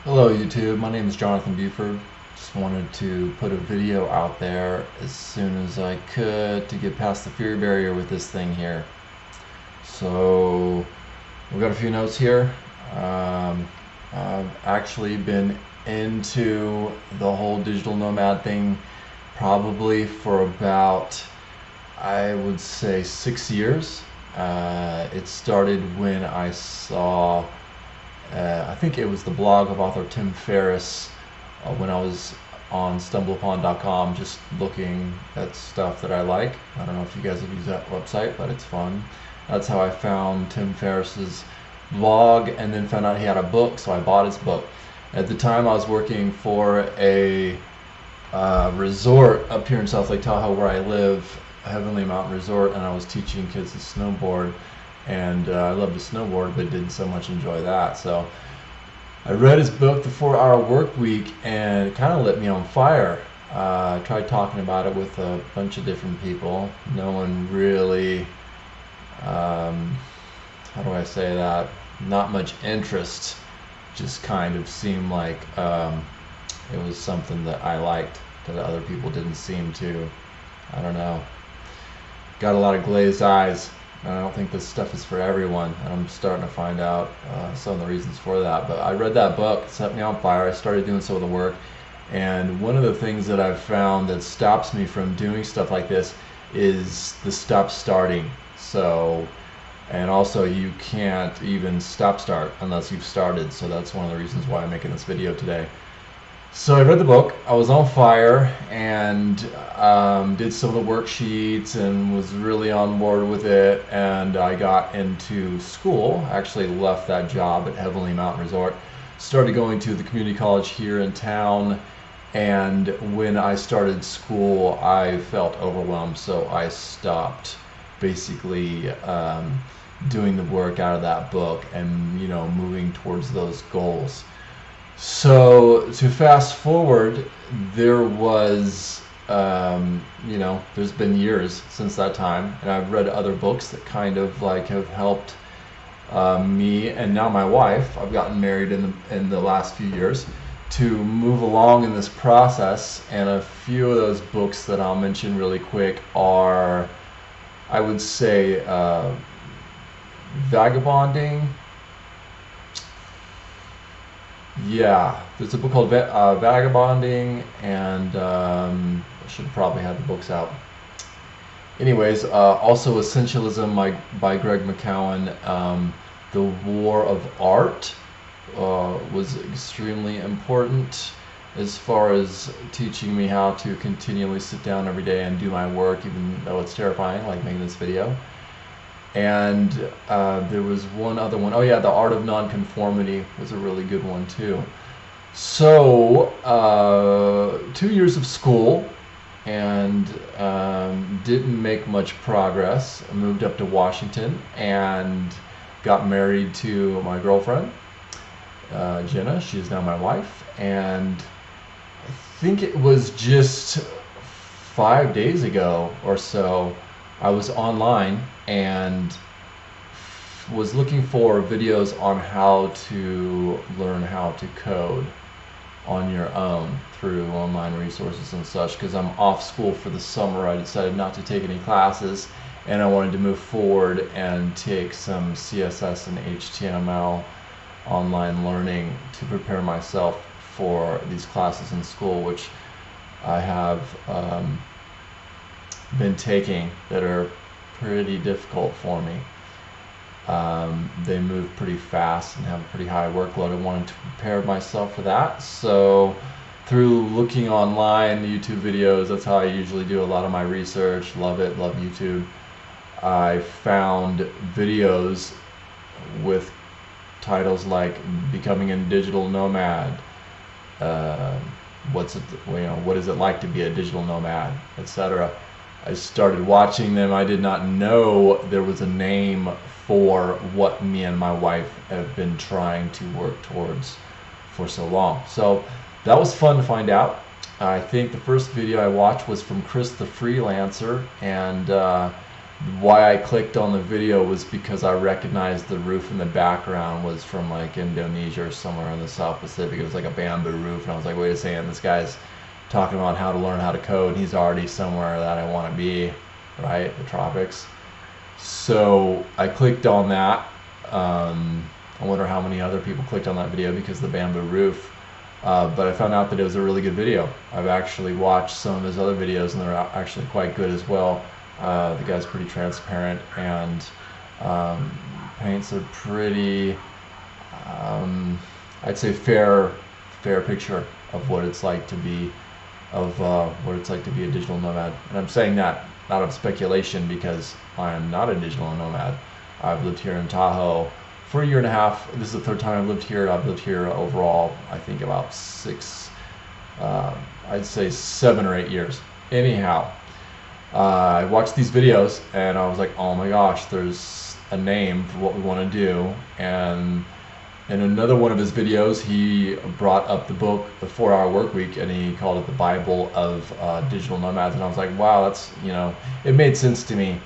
Hello YouTube, my name is Jonathan Buford. Just wanted to put a video out there as soon as I could to get past the fear barrier with this thing here. So we've got a few notes here. I've actually been into the whole digital nomad thing probably for about, I would say, 6 years. It started when I saw I think it was the blog of author Tim Ferriss when I was on stumbleupon.com just looking at stuff that I like. I don't know if you guys have used that website, but it's fun. That's how I found Tim Ferriss's blog and then found out he had a book, so I bought his book. At the time, I was working for a resort up here in South Lake Tahoe where I live, Heavenly Mountain Resort, and I was teaching kids to snowboard. And I love to snowboard, but didn't so much enjoy that. So I read his book, The 4 Hour Work Week, and it kind of lit me on fire. I tried talking about it with a bunch of different people. No one really, how do I say that? Not much interest. Just kind of seemed like it was something that I liked that other people didn't seem to. I don't know. Got a lot of glazed eyes. I don't think this stuff is for everyone, and I'm starting to find out some of the reasons for that. But I read that book, it set me on fire. I started doing some of the work, and one of the things that I've found that stops me from doing stuff like this is the stop starting. So, and also you can't even start unless you've started. So that's one of the reasons why I'm making this video today. So I read the book, I was on fire, and did some of the worksheets and was really on board with it, and I got into school. Actually left that job at Heavenly Mountain Resort, started going to the community college here in town, and when I started school I felt overwhelmed, so I stopped basically doing the work out of that book and moving towards those goals. So to fast forward, there was, there's been years since that time, and I've read other books that kind of like have helped me and now my wife. I've gotten married in the last few years to move along in this process, and a few of those books that I'll mention really quick are, I would say, Vagabonding. Yeah, there's a book called Vagabonding, and I should probably have the books out. Anyways, also Essentialism by Greg McKeown. The War of Art was extremely important as far as teaching me how to continually sit down every day and do my work, even though it's terrifying, like making this video. And there was one other one. Oh yeah, The Art of Nonconformity was a really good one too. So 2 years of school, and didn't make much progress. I moved up to Washington and got married to my girlfriend, Jenna. She is now my wife, and I think it was just 5 days ago or so I was online and was looking for videos on how to learn how to code on your own through online resources and such, because I'm off school for the summer. I decided not to take any classes, and I wanted to move forward and take some CSS and HTML online learning to prepare myself for these classes in school, which I have been taking, that are pretty difficult for me. They move pretty fast and have a pretty high workload. I wanted to prepare myself for that, so through looking online, YouTube videos, that's how I usually do a lot of my research. Love it, love YouTube. I found videos with titles like Becoming a Digital Nomad, what is it like to be a digital nomad, etc. I started watching them. I did not know there was a name for what me and my wife have been trying to work towards for so long. So that was fun to find out. I think the first video I watched was from Chris the Freelancer, and Why I clicked on the video was because I recognized the roof in the background was from like Indonesia or somewhere in the South Pacific. It was like a bamboo roof, and I was like, wait a second, this guy's talking about how to learn how to code, and he's already somewhere that I want to be, right? The tropics. So I clicked on that. I wonder how many other people clicked on that video because of the bamboo roof. But I found out that it was a really good video. I've actually watched some of his other videos, and they're actually quite good as well. The guy's pretty transparent and paints a pretty, I'd say, fair picture of what it's like to be a digital nomad. And I'm saying that not of speculation because I am not a digital nomad. I've lived here in Tahoe for a year and a half. This is the third time I've lived here. I've lived here overall, I think about I'd say 7 or 8 years. Anyhow, I watched these videos and I was like, oh my gosh, there's a name for what we want to do. And in another one of his videos, he brought up the book, The 4-Hour Workweek, and he called it the Bible of digital nomads. And I was like, wow, that's, it made sense to me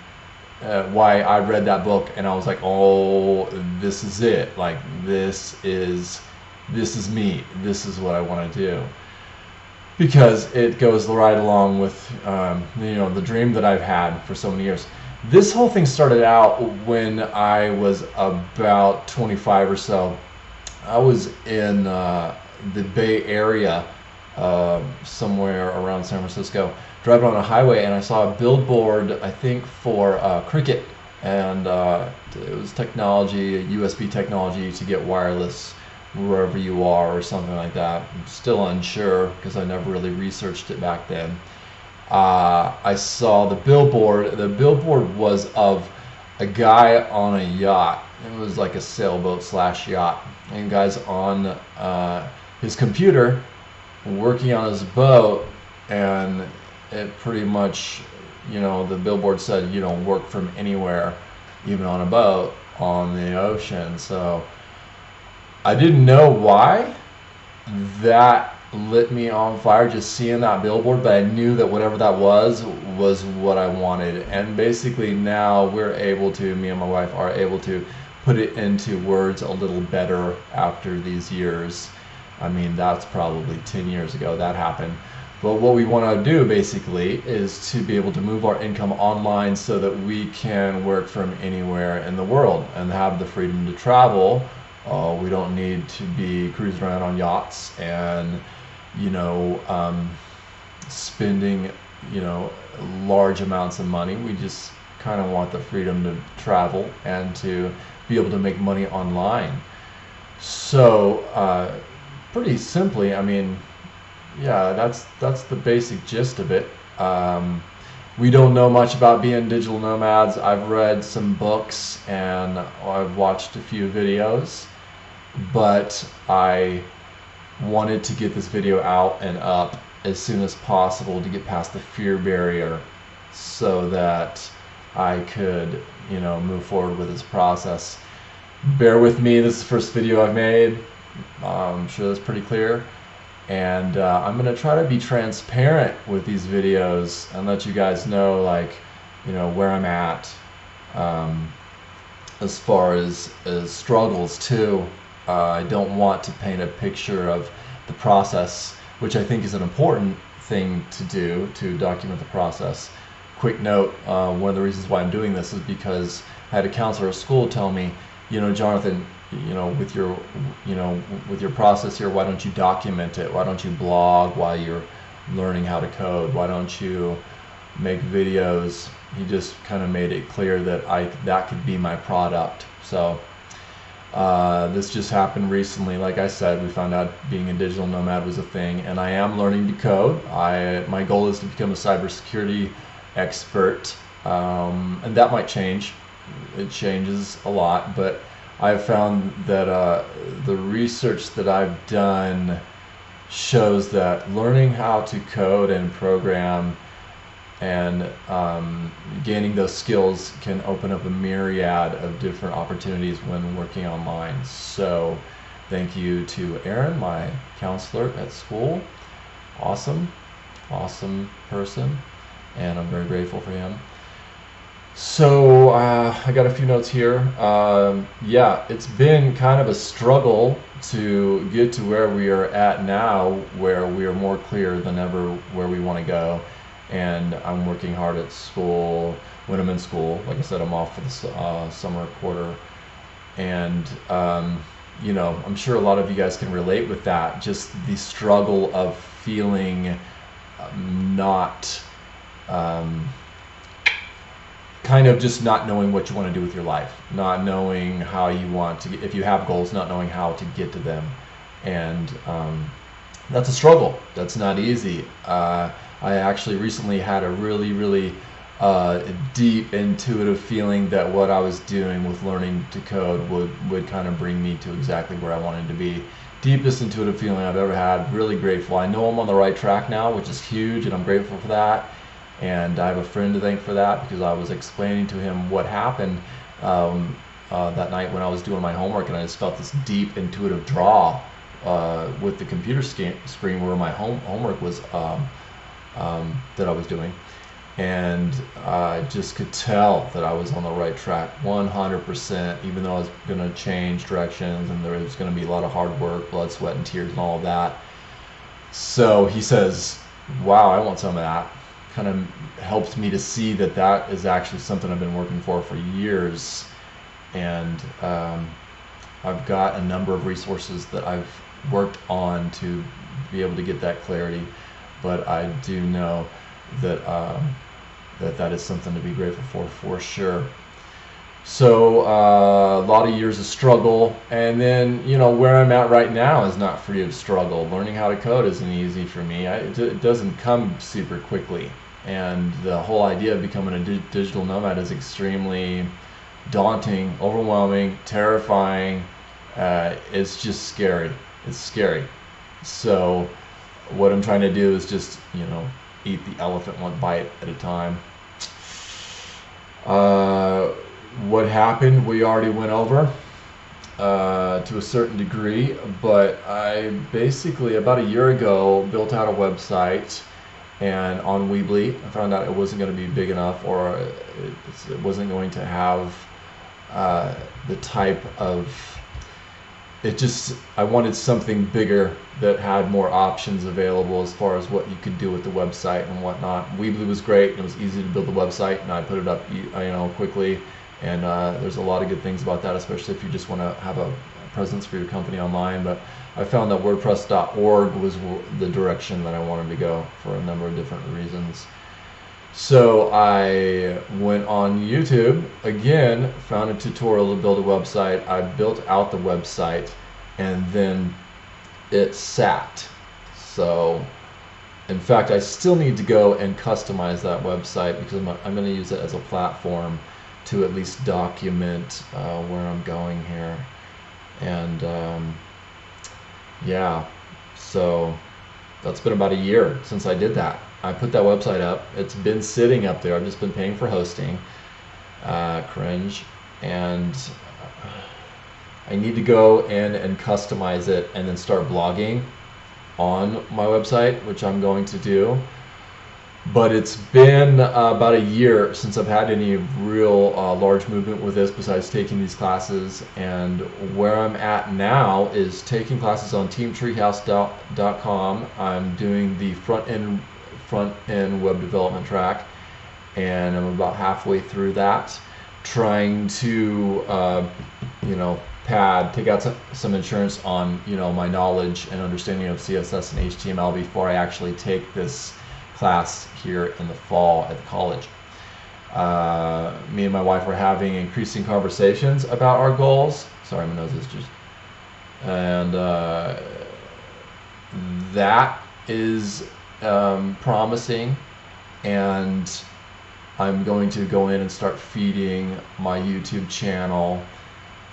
why I read that book, and I was like, oh, this is it. Like, this is me. This is what I want to do. Because it goes right along with the dream that I've had for so many years. This whole thing started out when I was about 25 or so. I was in the Bay Area, somewhere around San Francisco, driving on a highway, and I saw a billboard, I think for Cricket, and it was technology, USB technology to get wireless wherever you are or something like that. I'm still unsure because I never really researched it back then. I saw the billboard. The billboard was of a guy on a yacht. It was like a sailboat / yacht, and guy's on his computer working on his boat, and it pretty much, the billboard said, work from anywhere, even on a boat on the ocean. So I didn't know why that lit me on fire, just seeing that billboard, but I knew that whatever that was what I wanted. And basically now me and my wife are able to put it into words a little better after these years. I mean, that's probably 10 years ago that happened. But what we want to do basically is to be able to move our income online so that we can work from anywhere in the world and have the freedom to travel. We don't need to be cruising around on yachts and spending large amounts of money. We just kind of want the freedom to travel and to be able to make money online. So pretty simply, I mean, yeah, that's the basic gist of it. We don't know much about being digital nomads. I've read some books and I've watched a few videos, but I wanted to get this video out and up as soon as possible to get past the fear barrier so that I could, move forward with this process. Bear with me, this is the first video I've made. I'm sure that's pretty clear. And I'm going to try to be transparent with these videos and let you guys know, where I'm at as far as struggles too. I don't want to paint a picture of the process, which I think is an important thing to do, to document the process. Quick note, one of the reasons why I'm doing this is because I had a counselor at school tell me, Jonathan, with your process here, why don't you document it? Why don't you blog while you're learning how to code? Why don't you make videos? He just kind of made it clear that that could be my product. So this just happened recently. Like I said, we found out being a digital nomad was a thing, and I am learning to code. My goal is to become a cybersecurity expert, and that might change. It changes a lot, but I've found that the research that I've done shows that learning how to code and program and gaining those skills can open up a myriad of different opportunities when working online. So thank you to Aaron, my counselor at school. Awesome person, and I'm very grateful for him. So I got a few notes here. Yeah, it's been kind of a struggle to get to where we are at now, where we are more clear than ever where we want to go. And I'm working hard at school when I'm in school. Like I said, I'm off for the summer quarter. And, I'm sure a lot of you guys can relate with that. Just the struggle of feeling not. Um, Kind of just not knowing what you want to do with your life, not knowing how you want to get, if you have goals, not knowing how to get to them. And that's a struggle. That's not easy. I actually recently had a really, really deep intuitive feeling that what I was doing with learning to code would kind of bring me to exactly where I wanted to be. Deepest intuitive feeling I've ever had. Really grateful. I know I'm on the right track now, which is huge, and I'm grateful for that. And I have a friend to thank for that, because I was explaining to him what happened that night when I was doing my homework, and I just felt this deep intuitive draw with the computer screen where my homework was that I was doing. And I just could tell that I was on the right track 100%, even though I was going to change directions and there was going to be a lot of hard work, blood, sweat, and tears and all of that. So he says, wow, I want some of that. Kind of helped me to see that that is actually something I've been working for years. And I've got a number of resources that I've worked on to be able to get that clarity. But I do know that that is something to be grateful for sure. So a lot of years of struggle, and then where I'm at right now is not free of struggle. Learning how to code isn't easy for me. It doesn't come super quickly, and the whole idea of becoming a digital nomad is extremely daunting, overwhelming, terrifying. It's just scary. It's scary. So what I'm trying to do is just eat the elephant one bite at a time. What happened, we already went over to a certain degree, but I basically, about a year ago, built out a website, and on Weebly, I found out it wasn't going to be big enough, or it wasn't going to have the type of, I wanted something bigger that had more options available as far as what you could do with the website and whatnot. Weebly was great, and it was easy to build the website, and I put it up quickly. And there's a lot of good things about that, especially if you just want to have a presence for your company online. But I found that WordPress.org was the direction that I wanted to go for a number of different reasons. So I went on YouTube again, found a tutorial to build a website. I built out the website, and then it sat. So in fact, I still need to go and customize that website, because I'm going to use it as a platform to at least document where I'm going here. And yeah, so that's been about a year since I did that. I put that website up. It's been sitting up there. I've just been paying for hosting. Cringe. And I need to go in and customize it and then start blogging on my website, which I'm going to do. But it's been about a year since I've had any real large movement with this, besides taking these classes. And where I'm at now is taking classes on teamtreehouse.com. I'm doing the front end web development track, and I'm about halfway through that, trying to take out some insurance on my knowledge and understanding of CSS and HTML before I actually take this class here in the fall at the college. Me and my wife were having increasing conversations about our goals. Sorry, my nose is just... And that is promising, and I'm going to go in and start feeding my YouTube channel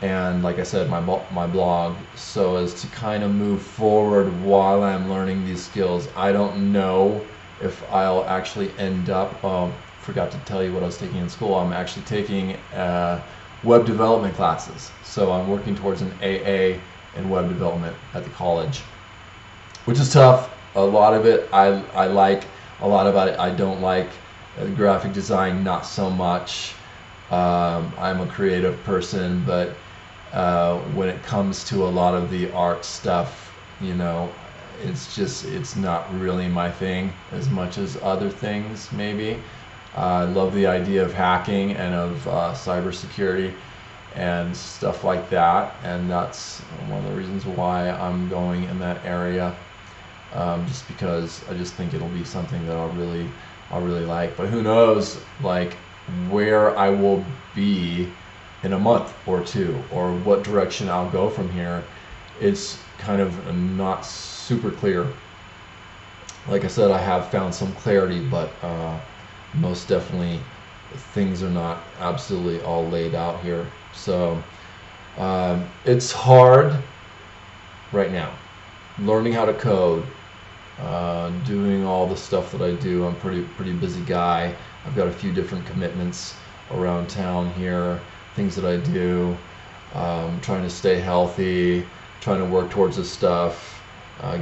and, like I said, my blog, so as to kind of move forward while I'm learning these skills. I don't know if I'll actually end up, forgot to tell you what I was taking in school. I'm actually taking web development classes. So I'm working towards an AA in web development at the college, which is tough. A lot of it I like, a lot about it I don't like. Graphic design, not so much. I'm a creative person, but when it comes to a lot of the art stuff, you know, it's not really my thing as much as other things maybe. I love the idea of hacking and of cybersecurity and stuff like that, and that's one of the reasons why I'm going in that area. Just because I just think it'll be something that I'll really like. But who knows, like where I will be in a month or two, or what direction I'll go from here. It's kind of not super clear. Like I said, I have found some clarity, but most definitely things are not absolutely all laid out here. So it's hard right now learning how to code, doing all the stuff that I do. I'm pretty busy guy. I've got a few different commitments around town here, things that I do, trying to stay healthy, trying to work towards this stuff,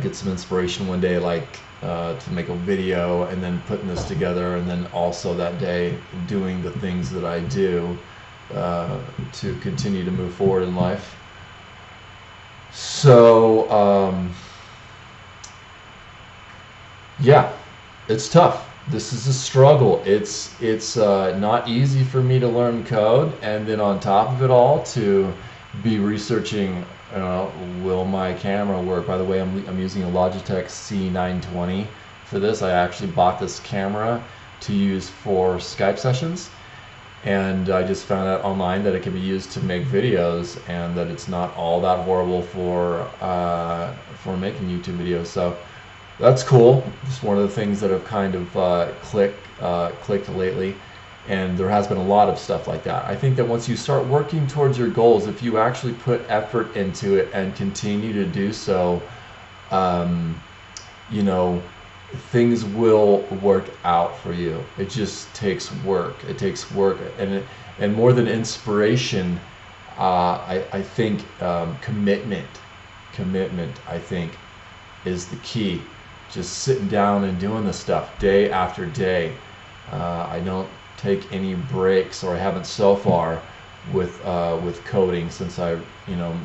get some inspiration one day, like to make a video, and then putting this together, and then also that day doing the things that I do to continue to move forward in life. So yeah, it's tough. This is a struggle. It's not easy for me to learn code, and then on top of it all, to be researching, will my camera work? By the way, I'm using a Logitech C920 for this. I actually bought this camera to use for Skype sessions, and I just found out online that it can be used to make videos, and that it's not all that horrible for making YouTube videos. So that's cool. Just one of the things that have kind of clicked lately, and there has been a lot of stuff like that. I think that once you start working towards your goals, if you actually put effort into it and continue to do so, you know, things will work out for you. It just takes work. It takes work, and more than inspiration, I think commitment, I think, is the key. Just sitting down and doing this stuff day after day. I don't take any breaks, or I haven't so far, with coding, since I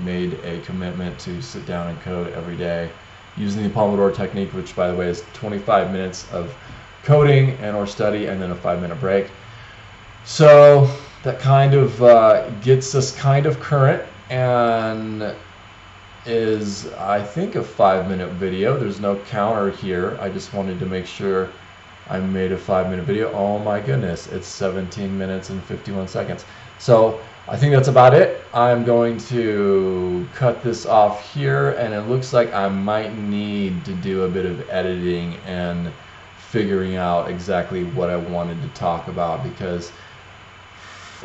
made a commitment to sit down and code every day using the Pomodoro technique, which by the way is 25 minutes of coding and or study, and then a 5-minute break. So that kind of gets us kind of current, and is, I think, a 5-minute video. There's no counter here. I just wanted to make sure I made a 5-minute video. Oh my goodness, it's 17 minutes and 51 seconds. So I think that's about it. I'm going to cut this off here, and it looks like I might need to do a bit of editing and figuring out exactly what I wanted to talk about, because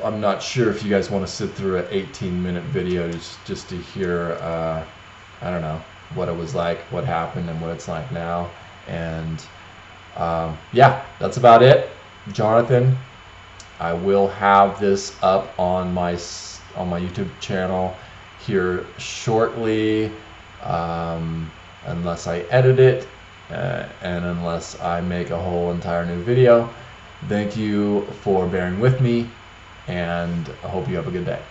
I'm not sure if you guys want to sit through an 18-minute video just to hear, I don't know, what it was like, what happened, and what it's like now. And yeah, that's about it. Jonathan, I will have this up on my YouTube channel here shortly, unless I edit it, and unless I make a whole entire new video. Thank you for bearing with me, and I hope you have a good day.